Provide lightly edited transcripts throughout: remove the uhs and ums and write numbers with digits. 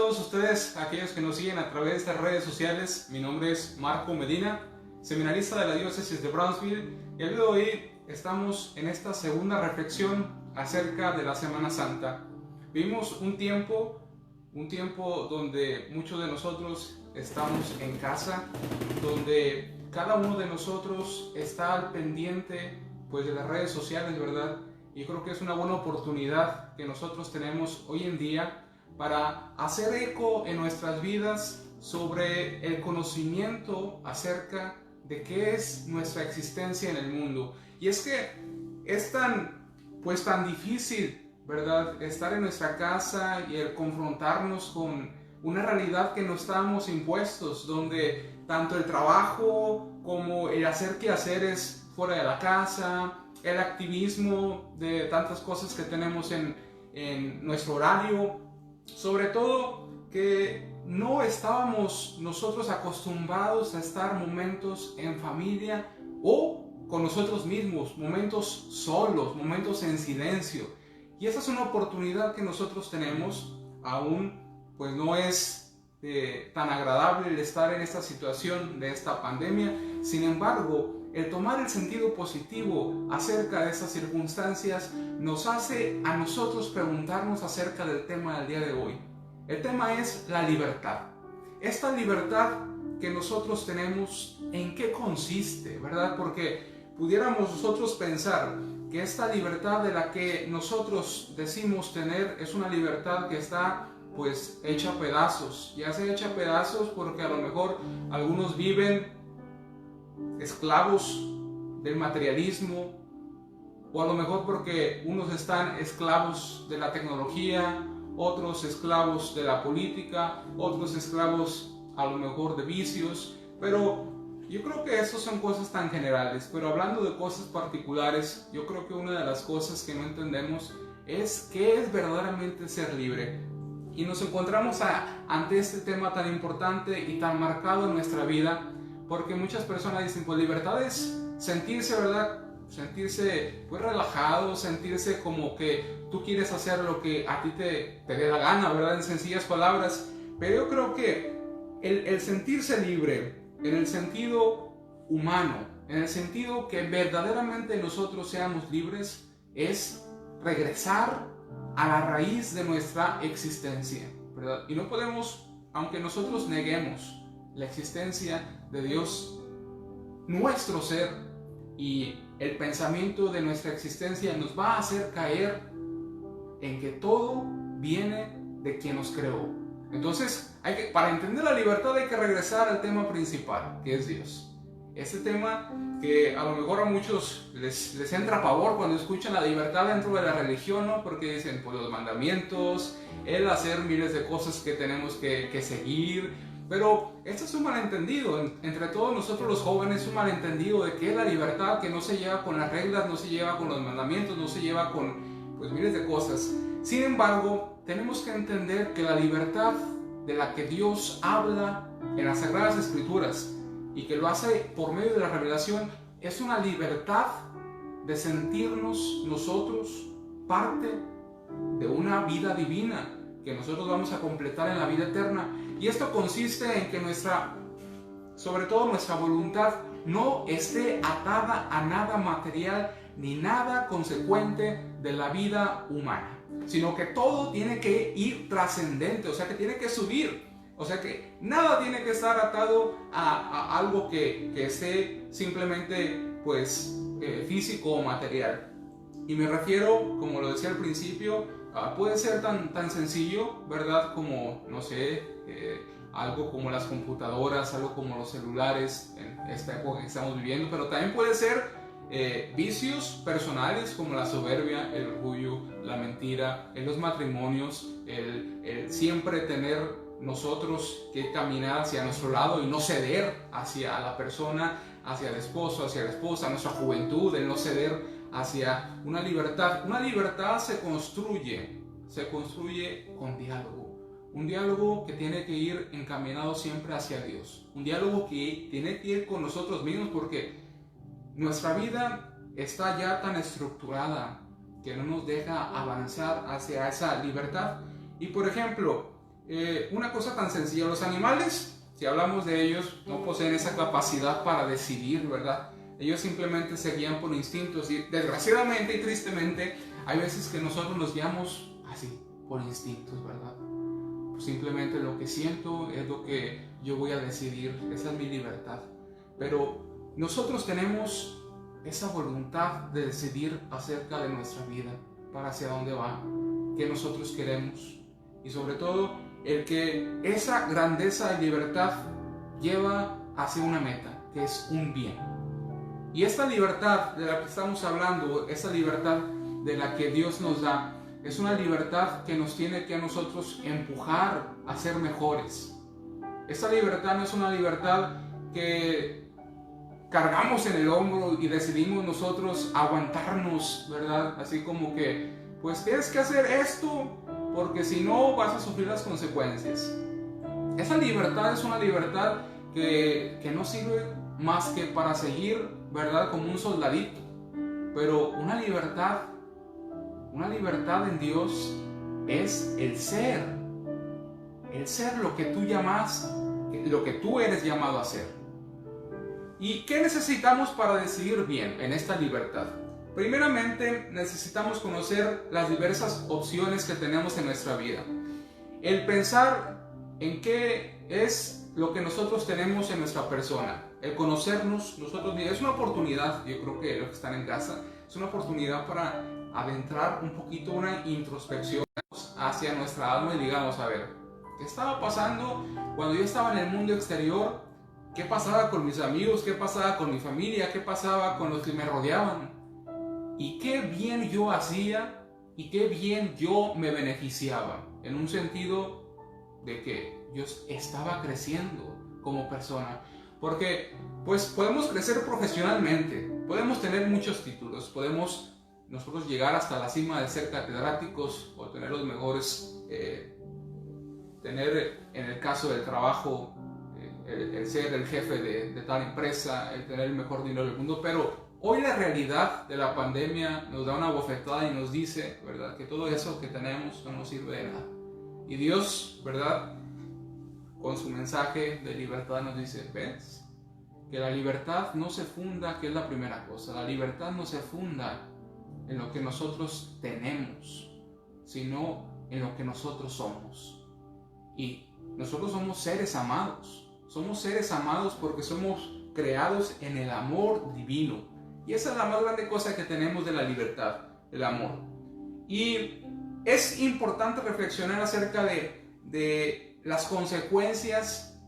todos ustedes, aquellos que nos siguen a través de estas redes sociales. Mi nombre es Marco Medina, seminarista de la diócesis de Brownsville, y el día de hoy estamos en esta segunda reflexión acerca de la Semana Santa. Vivimos un tiempo donde muchos de nosotros estamos en casa, donde cada uno de nosotros está al pendiente pues de las redes sociales, ¿verdad? Y creo que es una buena oportunidad que nosotros tenemos hoy en día para hacer eco en nuestras vidas sobre el conocimiento acerca de qué es nuestra existencia en el mundo. Y es que es tan difícil, ¿verdad?, estar en nuestra casa y el confrontarnos con una realidad que no estamos impuestos, donde tanto el trabajo como el hacer quehaceres fuera de la casa, el activismo de tantas cosas que tenemos en nuestro horario, sobre todo que no estábamos nosotros acostumbrados a estar momentos en familia o con nosotros mismos, momentos solos, momentos en silencio. Y esa es una oportunidad que nosotros tenemos. Aún pues no es tan agradable el estar en esta situación de esta pandemia. Sin embargo, el tomar el sentido positivo acerca de estas circunstancias nos hace a nosotros preguntarnos acerca del tema del día de hoy. El tema es la libertad. Esta libertad que nosotros tenemos, ¿en qué consiste, verdad? Porque pudiéramos nosotros pensar que esta libertad de la que nosotros decimos tener es una libertad que está pues hecha a pedazos. Ya se echa a pedazos porque a lo mejor algunos viven esclavos del materialismo, o a lo mejor porque unos están esclavos de la tecnología, otros esclavos de la política, otros esclavos a lo mejor de vicios. Pero yo creo que eso son cosas tan generales. Pero hablando de cosas particulares, yo creo que una de las cosas que no entendemos es qué es verdaderamente ser libre. Y nos encontramos ante este tema tan importante y tan marcado en nuestra vida, porque muchas personas dicen, pues libertad es sentirse, ¿verdad? Sentirse pues relajado, sentirse como que tú quieres hacer lo que a ti te dé la gana, ¿verdad? En sencillas palabras. Pero yo creo que el sentirse libre, en el sentido humano, en el sentido que verdaderamente nosotros seamos libres, es regresar a la raíz de nuestra existencia, ¿verdad? Y no podemos, aunque nosotros neguemos la existencia de Dios, nuestro ser y el pensamiento de nuestra existencia nos va a hacer caer en que todo viene de quien nos creó. Entonces, para entender la libertad hay que regresar al tema principal, que es Dios. Este tema que a lo mejor a muchos les entra pavor cuando escuchan la libertad dentro de la religión, ¿no? Porque dicen, pues los mandamientos, el hacer miles de cosas que tenemos que seguir. Pero esto es un malentendido, entre todos nosotros los jóvenes, un malentendido de qué es la libertad, que no se lleva con las reglas, no se lleva con los mandamientos, no se lleva con pues miles de cosas. Sin embargo, tenemos que entender que la libertad de la que Dios habla en las Sagradas Escrituras y que lo hace por medio de la revelación es una libertad de sentirnos nosotros parte de una vida divina que nosotros vamos a completar en la vida eterna. Y esto consiste en que sobre todo nuestra voluntad no esté atada a nada material ni nada consecuente de la vida humana, sino que todo tiene que ir trascendente, o sea que tiene que subir, o sea que nada tiene que estar atado a algo que esté simplemente pues físico o material. Y me refiero, como lo decía al principio, puede ser tan sencillo, ¿verdad? Como, no sé, algo como las computadoras, algo como los celulares en esta época que estamos viviendo, pero también puede ser vicios personales como la soberbia, el orgullo, la mentira, en los matrimonios, el siempre tener nosotros que caminar hacia nuestro lado y no ceder hacia la persona, hacia el esposo, hacia la esposa, nuestra juventud, el no ceder hacia una libertad. Una libertad se construye con diálogo. Un diálogo que tiene que ir encaminado siempre hacia Dios. Un diálogo que tiene que ir con nosotros mismos, porque nuestra vida está ya tan estructurada que no nos deja avanzar hacia esa libertad. Y por ejemplo, una cosa tan sencilla. Los animales, si hablamos de ellos, no poseen esa capacidad para decidir, ¿verdad? Ellos simplemente se guían por instintos y desgraciadamente y tristemente hay veces que nosotros nos guiamos así, por instintos, ¿verdad? Pues simplemente lo que siento es lo que yo voy a decidir, esa es mi libertad. Pero nosotros tenemos esa voluntad de decidir acerca de nuestra vida, para hacia dónde va, qué nosotros queremos y sobre todo el que esa grandeza y libertad lleva hacia una meta, que es un bien. Y esta libertad de la que estamos hablando, esa libertad de la que Dios nos da, es una libertad que nos tiene que a nosotros empujar a ser mejores. Esta libertad no es una libertad que cargamos en el hombro y decidimos nosotros aguantarnos, ¿verdad? Así como que, pues tienes que hacer esto porque si no vas a sufrir las consecuencias. Esa libertad es una libertad que no sirve más que para seguir, ¿verdad? Como un soldadito. Pero una libertad en Dios es el ser lo que tú llamas, lo que tú eres llamado a ser. ¿Y qué necesitamos para decidir bien en esta libertad? Primeramente, necesitamos conocer las diversas opciones que tenemos en nuestra vida. El pensar en qué es lo que nosotros tenemos en nuestra persona. El conocernos nosotros mismos. Es una oportunidad, yo creo que los que están en casa, es una oportunidad para adentrar un poquito una introspección hacia nuestra alma y digamos, a ver, ¿qué estaba pasando cuando yo estaba en el mundo exterior? ¿Qué pasaba con mis amigos? ¿Qué pasaba con mi familia? ¿Qué pasaba con los que me rodeaban? ¿Y qué bien yo hacía? ¿Y qué bien yo me beneficiaba? En un sentido de que yo estaba creciendo como persona. Porque pues podemos crecer profesionalmente, podemos tener muchos títulos, podemos nosotros llegar hasta la cima de ser catedráticos o tener los mejores, tener en el caso del trabajo, el ser el jefe de tal empresa, el tener el mejor dinero del mundo, pero hoy la realidad de la pandemia nos da una bofetada y nos dice, ¿verdad?, que todo eso que tenemos no nos sirve de nada. Y Dios, ¿verdad?, con su mensaje de libertad nos dice, ¿ves? Que la libertad no se funda, que es la primera cosa, la libertad no se funda en lo que nosotros tenemos, sino en lo que nosotros somos. Y nosotros somos seres amados porque somos creados en el amor divino. Y esa es la más grande cosa que tenemos de la libertad, el amor. Y es importante reflexionar acerca de las consecuencias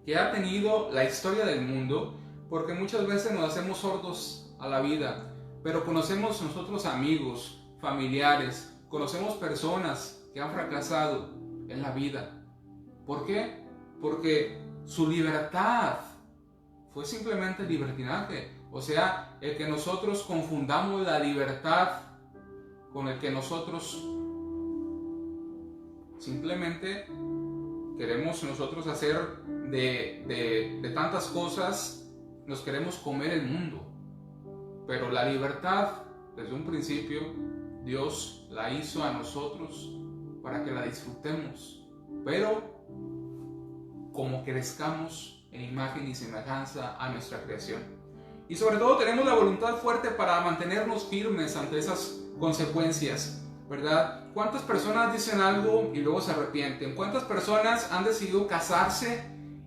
que ha tenido la historia del mundo, porque muchas veces nos hacemos sordos a la vida, pero conocemos nosotros amigos, familiares, conocemos personas que han fracasado en la vida. ¿Por qué? Porque su libertad fue simplemente libertinaje. O sea, el que nosotros confundamos la libertad con el que nosotros simplemente queremos nosotros hacer de tantas cosas, nos queremos comer el mundo. Pero la libertad, desde un principio, Dios la hizo a nosotros para que la disfrutemos. Pero como crezcamos en imagen y semejanza a nuestra creación. Y sobre todo tenemos la voluntad fuerte para mantenernos firmes ante esas consecuencias, ¿verdad? ¿Cuántas personas dicen algo y luego se arrepienten? ¿Cuántas personas han decidido casarse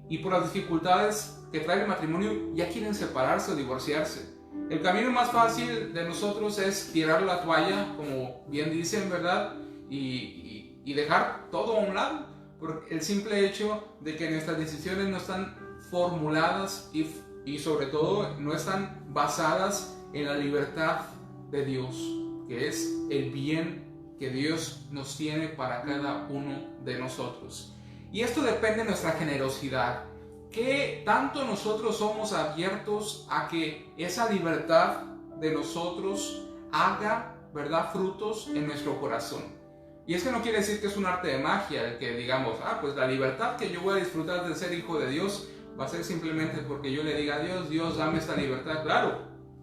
y por las dificultades que trae el matrimonio ya quieren separarse o divorciarse? El camino más fácil de nosotros es tirar la toalla, como bien dicen, ¿verdad? Y dejar todo a un lado, por el simple hecho de que nuestras decisiones no están formuladas y sobre todo no están basadas en la libertad de Dios, que es el bien que Dios nos tiene para cada uno de nosotros. Y esto depende de nuestra generosidad. ¿Qué tanto nosotros somos abiertos a que esa libertad de nosotros haga, ¿verdad?, frutos en nuestro corazón? Y es que no quiere decir que es un arte de magia, el que digamos, pues la libertad que yo voy a disfrutar de ser hijo de Dios va a ser simplemente porque yo le diga a Dios, Dios, dame esta libertad. Claro,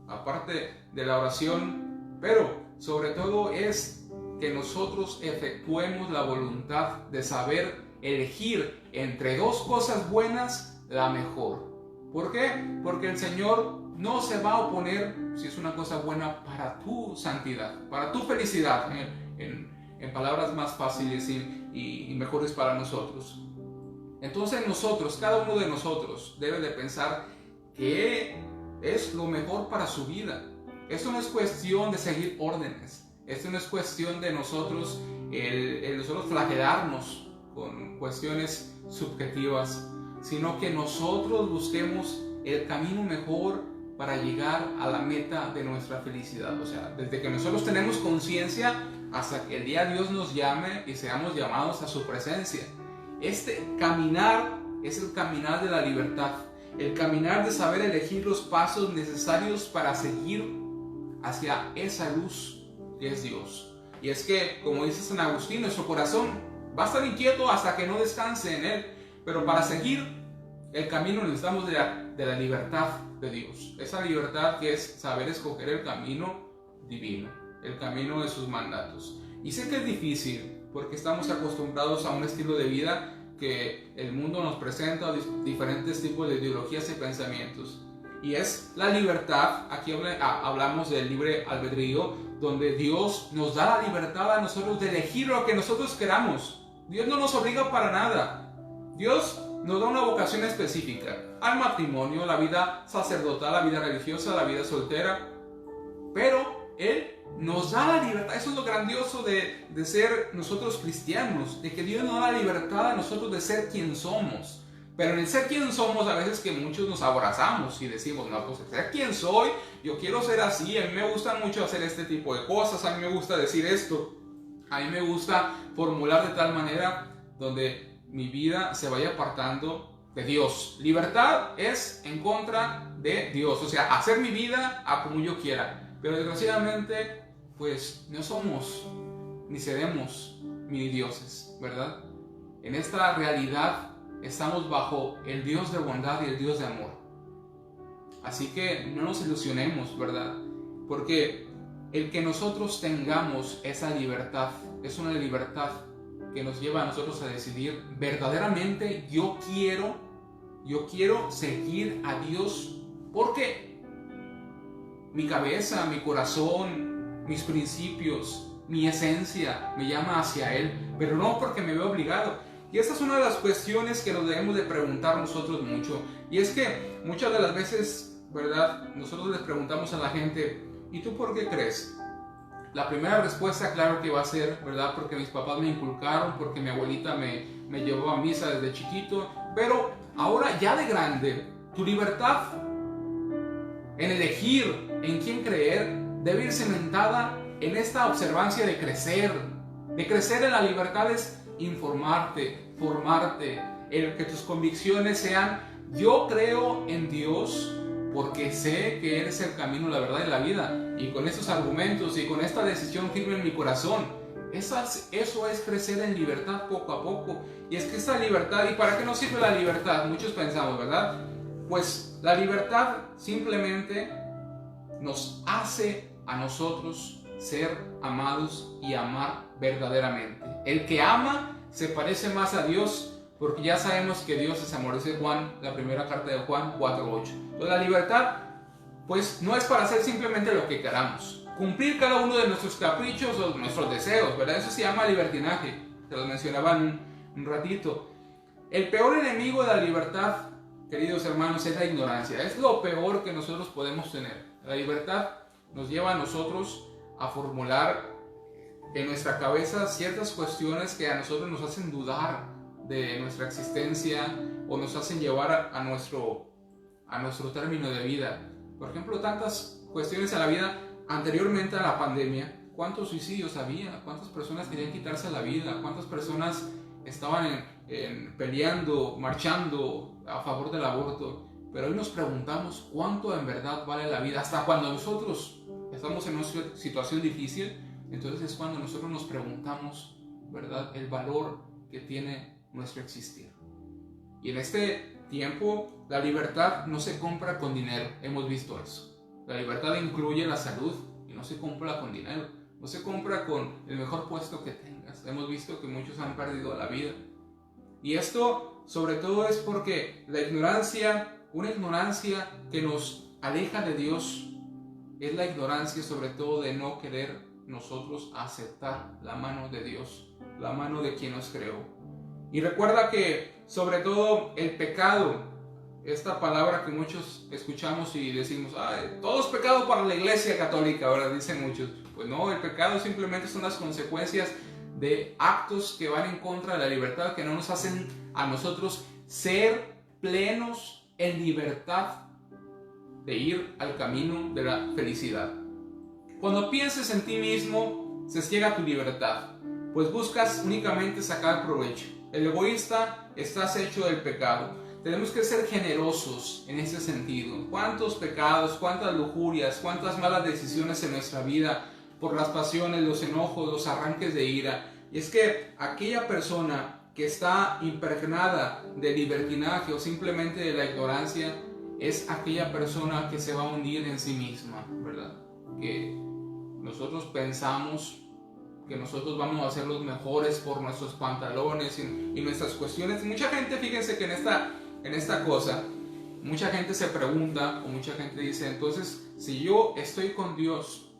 aparte de la oración, pero sobre todo es que nosotros efectuemos la voluntad de saber elegir entre dos cosas buenas la mejor. ¿Por qué? Porque el Señor no se va a oponer si es una cosa buena para tu santidad, para tu felicidad, en palabras más fáciles y mejores para nosotros. Entonces nosotros, cada uno de nosotros debe de pensar qué es lo mejor para su vida. Esto no es cuestión de seguir órdenes. Esto no es cuestión de nosotros, nosotros flagelarnos con cuestiones subjetivas, sino que nosotros busquemos el camino mejor para llegar a la meta de nuestra felicidad. O sea, desde que nosotros tenemos conciencia hasta que el día Dios nos llame y seamos llamados a su presencia. Este caminar es el caminar de la libertad, el caminar de saber elegir los pasos necesarios para seguir hacia esa luz que es Dios. Y es que, como dice San Agustín, nuestro corazón va a estar inquieto hasta que no descanse en él, pero para seguir el camino necesitamos de la libertad de Dios, esa libertad que es saber escoger el camino divino, el camino de sus mandatos. Y sé que es difícil porque estamos acostumbrados a un estilo de vida que el mundo nos presenta, diferentes tipos de ideologías y pensamientos. Y es la libertad, aquí hablamos del libre albedrío, donde Dios nos da la libertad a nosotros de elegir lo que nosotros queramos. Dios no nos obliga para nada. Dios nos da una vocación específica al matrimonio, la vida sacerdotal, la vida religiosa, la vida soltera, pero Él nos da la libertad. Eso es lo grandioso de ser nosotros cristianos, de que Dios nos da la libertad a nosotros de ser quien somos. Pero en el ser quien somos, a veces que muchos nos abrazamos y decimos, no, pues ser quien soy, yo quiero ser así, a mí me gusta mucho hacer este tipo de cosas, a mí me gusta decir esto, a mí me gusta formular de tal manera donde mi vida se vaya apartando de Dios. Libertad es en contra de Dios, o sea, hacer mi vida a como yo quiera. Pero desgraciadamente, pues no somos, ni seremos mini dioses, ¿verdad? En esta realidad estamos bajo el Dios de bondad y el Dios de amor. Así que no nos ilusionemos, ¿verdad? Porque el que nosotros tengamos esa libertad es una libertad que nos lleva a nosotros a decidir verdaderamente yo quiero seguir a Dios porque mi cabeza, mi corazón, mis principios, mi esencia me llama hacia Él, pero no porque me veo obligado. Y esta es una de las cuestiones que nos debemos de preguntar nosotros mucho. Y es que muchas de las veces, ¿verdad? Nosotros les preguntamos a la gente, ¿y tú por qué crees? La primera respuesta, claro que va a ser, ¿verdad? Porque mis papás me inculcaron, porque mi abuelita me llevó a misa desde chiquito. Pero ahora ya de grande, tu libertad en elegir en quién creer debe ir cimentada en esta observancia de crecer. De crecer en la libertad es informarte, formarte, el que tus convicciones sean yo creo en Dios porque sé que Él es el camino, la verdad y la vida, y con estos argumentos y con esta decisión firme en mi corazón, eso es crecer en libertad poco a poco. Y es que esta libertad, ¿y para qué nos sirve la libertad? Muchos pensamos, ¿verdad? Pues la libertad simplemente nos hace a nosotros ser amados y amar verdaderamente. El que ama se parece más a Dios porque ya sabemos que Dios es amor. Dice Juan, la primera carta de Juan 4:8. Entonces la libertad pues no es para hacer simplemente lo que queramos, cumplir cada uno de nuestros caprichos o nuestros deseos, ¿verdad? Eso se llama libertinaje, se lo mencionaba un ratito. El peor enemigo de la libertad, queridos hermanos, es la ignorancia. Es lo peor que nosotros podemos tener. La libertad nos lleva a nosotros a formular en nuestra cabeza ciertas cuestiones que a nosotros nos hacen dudar de nuestra existencia o nos hacen llevar a nuestro término de vida. Por ejemplo, tantas cuestiones en la vida anteriormente a la pandemia. ¿Cuántos suicidios había? ¿Cuántas personas querían quitarse la vida? ¿Cuántas personas estaban peleando, marchando a favor del aborto? Pero hoy nos preguntamos cuánto en verdad vale la vida. Hasta cuando nosotros estamos en una situación difícil, entonces es cuando nosotros nos preguntamos, ¿verdad?, el valor que tiene nuestro existir. Y en este tiempo, la libertad no se compra con dinero. Hemos visto eso. La libertad incluye la salud y no se compra con dinero. No se compra con el mejor puesto que tengas. Hemos visto que muchos han perdido la vida. Y esto sobre todo es porque la ignorancia, una ignorancia que nos aleja de Dios, es la ignorancia sobre todo de no querer nosotros aceptar la mano de Dios, la mano de quien nos creó. Y recuerda que sobre todo el pecado, esta palabra que muchos escuchamos y decimos, todo es pecado para la Iglesia Católica, ahora dicen muchos. Pues no, el pecado simplemente son las consecuencias de actos que van en contra de la libertad, que no nos hacen a nosotros ser plenos en libertad de ir al camino de la felicidad. Cuando pienses en ti mismo, se ciega tu libertad, pues buscas únicamente sacar provecho. El egoísta estás hecho del pecado. Tenemos que ser generosos en ese sentido. ¿Cuántos pecados, cuántas lujurias, cuántas malas decisiones en nuestra vida por las pasiones, los enojos, los arranques de ira? Y es que aquella persona que está impregnada de libertinaje o simplemente de la ignorancia es aquella persona que se va a hundir en sí misma, ¿verdad? Que nosotros pensamos que nosotros vamos a ser los mejores por nuestros pantalones y nuestras cuestiones. Mucha gente, fíjense que en esta cosa, mucha gente se pregunta o mucha gente dice, entonces, si yo estoy con Dios,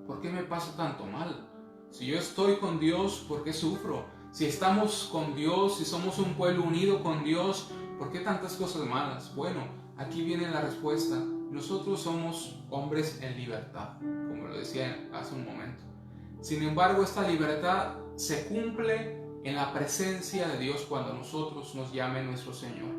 ¿por qué me pasa tanto mal? Si yo estoy con Dios, ¿por qué sufro? Si estamos con Dios, si somos un pueblo unido con Dios, ¿por qué tantas cosas malas? Bueno, aquí viene la respuesta. Nosotros somos hombres en libertad, como lo decía hace un momento. Sin embargo, esta libertad se cumple en la presencia de Dios cuando nosotros nos llame nuestro Señor.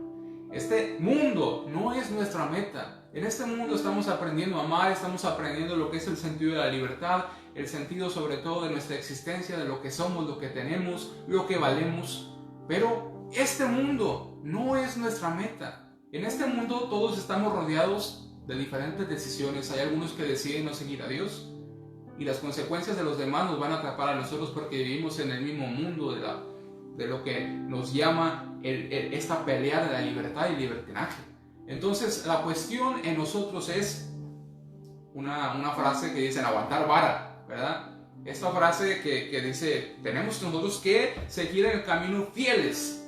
Este mundo no es nuestra meta. En este mundo estamos aprendiendo a amar, estamos aprendiendo lo que es el sentido de la libertad, el sentido sobre todo de nuestra existencia, de lo que somos, lo que tenemos, lo que valemos. Pero este mundo no es nuestra meta. En este mundo todos estamos rodeados de diferentes decisiones. Hay algunos que deciden no seguir a Dios y las consecuencias de los demás nos van a atrapar a nosotros porque vivimos en el mismo mundo de lo que nos llama esta pelea de la libertad y libertinaje. Entonces la cuestión en nosotros es una frase que dicen aguantar vara, ¿verdad? Esta frase que dice, tenemos nosotros que seguir en el camino fieles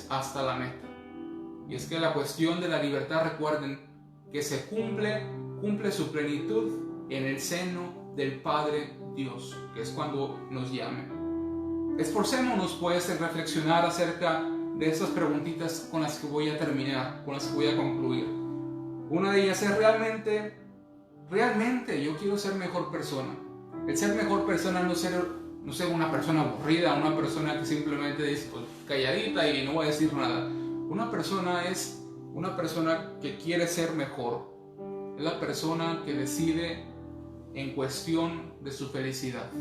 hasta la meta. Y es que la cuestión de la libertad, recuerden que se cumple su plenitud en el seno del Padre Dios, que es cuando nos llame. Esforcémonos pues en reflexionar acerca de estas preguntitas con las que voy a terminar, con las que voy a concluir. Una de ellas es realmente yo quiero ser mejor persona. El ser mejor persona no ser una persona aburrida, una persona que simplemente dice pues, calladita y no voy a decir nada. Una persona es una persona que quiere ser mejor. Es la persona que decide en cuestión de su felicidad.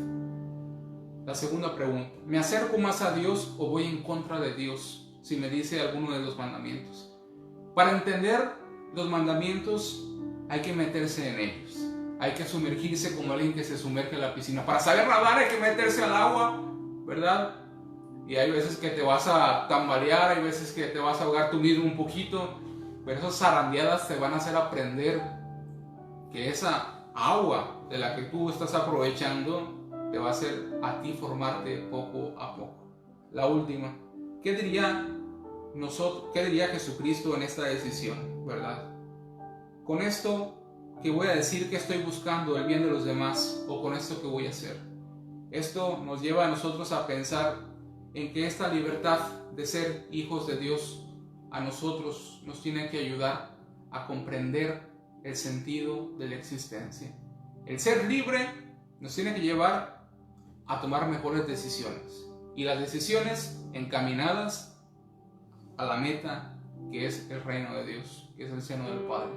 La segunda pregunta, ¿me acerco más a Dios o voy en contra de Dios si me dice alguno de los mandamientos? Para entender los mandamientos hay que meterse en ellos. Hay que sumergirse como alguien que se sumerge en la piscina. Para saber nadar hay que meterse al agua, ¿verdad? Y hay veces que te vas a tambalear, hay veces que te vas a ahogar tú mismo un poquito, pero esas zarandeadas te van a hacer aprender que esa agua de la que tú estás aprovechando te va a hacer a ti formarte poco a poco. La última, ¿qué diría Jesucristo en esta decisión, verdad? Con esto que voy a decir que estoy buscando el bien de los demás o con esto que voy a hacer. Esto nos lleva a nosotros a pensar en que esta libertad de ser hijos de Dios a nosotros nos tiene que ayudar a comprender el sentido de la existencia. El ser libre nos tiene que llevar a tomar mejores decisiones y las decisiones encaminadas a la meta que es el reino de Dios, que es el seno del Padre.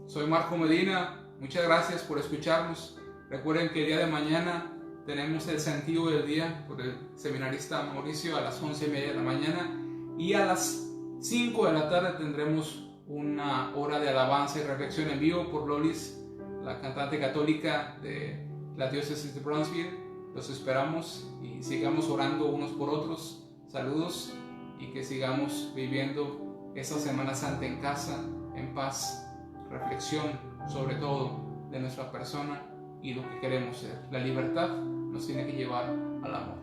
Soy Marco Medina, muchas gracias por escucharnos. Recuerden que el día de mañana tenemos el sentido del día por el seminarista Mauricio a las 11:30 de la mañana y a las 5 de la tarde tendremos una hora de alabanza y reflexión en vivo por Lolis, la cantante católica de la diócesis de Brownsville. Los esperamos y sigamos orando unos por otros. Saludos y que sigamos viviendo esta Semana Santa en casa, en paz, reflexión sobre todo de nuestra persona y lo que queremos ser. La libertad nos tiene que llevar al amor.